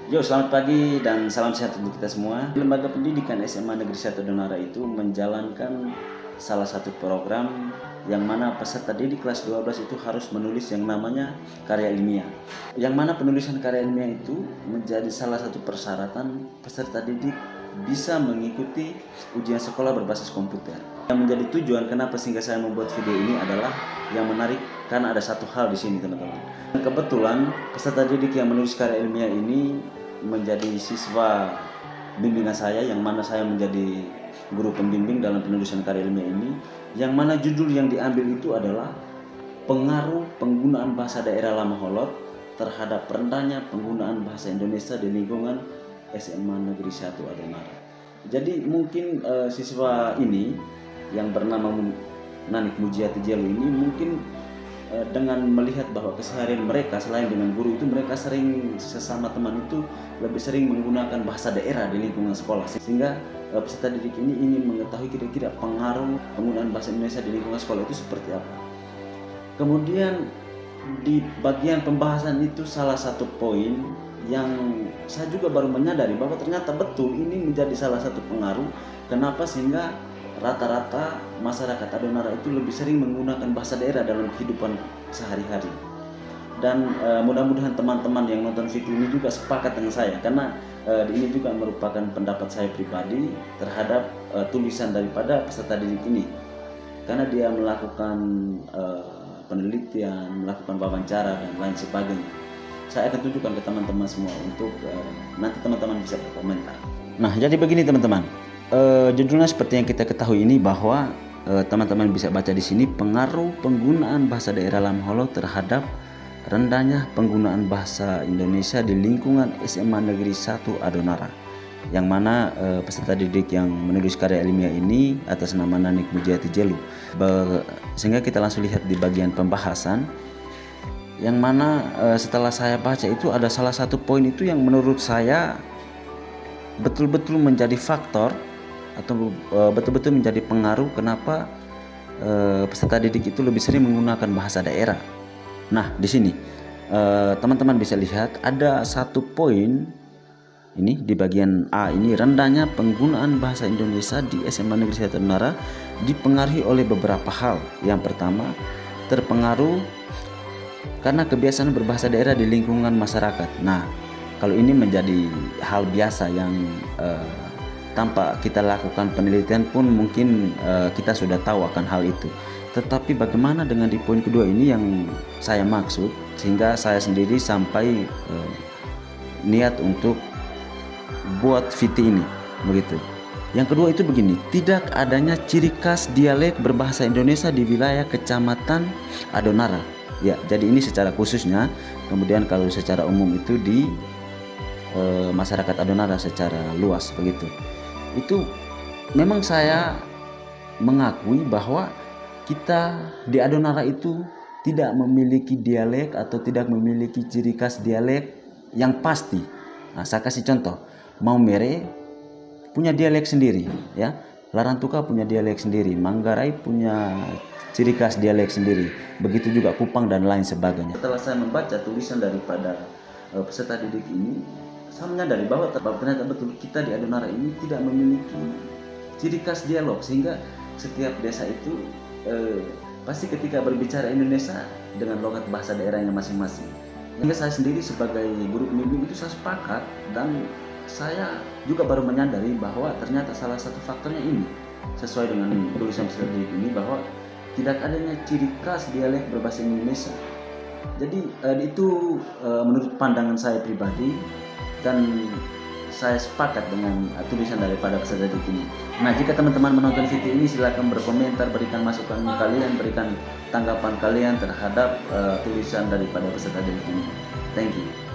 Yo, selamat pagi dan salam sehat untuk kita semua. Lembaga Pendidikan SMA Negeri 1 Donara itu menjalankan salah satu program yang mana peserta didik kelas 12 itu harus menulis yang namanya karya ilmiah. Yang mana penulisan karya ilmiah itu menjadi salah satu persyaratan peserta didik bisa mengikuti ujian sekolah berbasis komputer. Yang menjadi tujuan kenapa sehingga saya membuat video ini adalah yang menarik karena ada satu hal di sini, teman-teman. Kebetulan peserta didik yang menulis karya ilmiah ini menjadi siswa bimbingan saya, yang mana saya menjadi guru pembimbing dalam penulisan karya ilmiah ini, yang mana judul yang diambil itu adalah pengaruh penggunaan bahasa daerah Lama Holot terhadap rendahnya penggunaan bahasa Indonesia di lingkungan SMA Negeri 1 Adonara. Jadi mungkin siswa ini yang bernama Nanik Mujiati Jelu ini mungkin dengan melihat bahwa keseharian mereka selain dengan guru itu, mereka sering sesama teman itu lebih sering menggunakan bahasa daerah di lingkungan sekolah, sehingga peserta didik ini ingin mengetahui kira-kira pengaruh penggunaan bahasa Indonesia di lingkungan sekolah itu seperti apa. Kemudian di bagian pembahasan itu salah satu poin yang saya juga baru menyadari bahwa ternyata betul ini menjadi salah satu pengaruh kenapa sehingga rata-rata masyarakat Adonara itu lebih sering menggunakan bahasa daerah dalam kehidupan sehari-hari. Dan mudah-mudahan teman-teman yang nonton video ini juga sepakat dengan saya, karena ini juga merupakan pendapat saya pribadi terhadap tulisan daripada peserta didik ini, karena dia melakukan penelitian, melakukan wawancara dan lain sebagainya. Saya akan tunjukkan ke teman-teman semua untuk nanti teman-teman bisa berkomentar. Nah, jadi begini teman-teman. Judulnya seperti yang kita ketahui ini, bahwa teman-teman bisa baca di sini, pengaruh penggunaan bahasa daerah Lama Holot terhadap rendahnya penggunaan bahasa Indonesia di lingkungan SMA Negeri 1 Adonara, yang mana peserta didik yang menulis karya ilmiah ini atas nama Nanik Mujiati Jelu. Sehingga kita langsung lihat di bagian pembahasan, yang mana setelah saya baca itu ada salah satu poin itu yang menurut saya betul-betul menjadi faktor atau betul-betul menjadi pengaruh kenapa peserta didik itu lebih sering menggunakan bahasa daerah. Nah, di sini teman-teman bisa lihat ada satu poin ini di bagian A ini, rendahnya penggunaan bahasa Indonesia di SMA Negeri 1 Adonara dipengaruhi oleh beberapa hal. Yang pertama, terpengaruh karena kebiasaan berbahasa daerah di lingkungan masyarakat. Nah, kalau ini menjadi hal biasa yang tanpa kita lakukan penelitian pun mungkin kita sudah tahu akan hal itu. Tetapi bagaimana dengan di poin kedua ini yang saya maksud, sehingga saya sendiri sampai niat untuk buat video ini begitu. Yang kedua itu begini, tidak adanya ciri khas dialek berbahasa Indonesia di wilayah Kecamatan Adonara. Ya, jadi ini secara khususnya. Kemudian kalau secara umum itu di masyarakat Adonara secara luas begitu. Itu memang saya mengakui bahwa kita di Adonara itu tidak memiliki dialek atau tidak memiliki ciri khas dialek yang pasti. Nah, saya kasih contoh, Maumere punya dialek sendiri, ya. Larantuka punya dialek sendiri, Manggarai punya ciri khas dialek sendiri, begitu juga Kupang dan lain sebagainya. Setelah saya membaca tulisan daripada peserta didik ini, saya menyadari bahwa ternyata betul kita di Adonara ini tidak memiliki ciri khas dialog, sehingga setiap desa itu pasti ketika berbicara Indonesia dengan logat bahasa daerahnya masing-masing. Hingga saya sendiri sebagai guru pembimbing itu saya sepakat, dan saya juga baru menyadari bahwa ternyata salah satu faktornya ini sesuai dengan tulisan peserta didik ini, bahwa tidak adanya ciri khas dialek berbahasa Indonesia. Jadi itu menurut pandangan saya pribadi, dan saya sepakat dengan tulisan daripada peserta didik ini. Nah, jika teman-teman menonton video ini, silakan berkomentar, berikan masukan kalian, berikan tanggapan kalian terhadap tulisan daripada peserta didik ini. Thank you.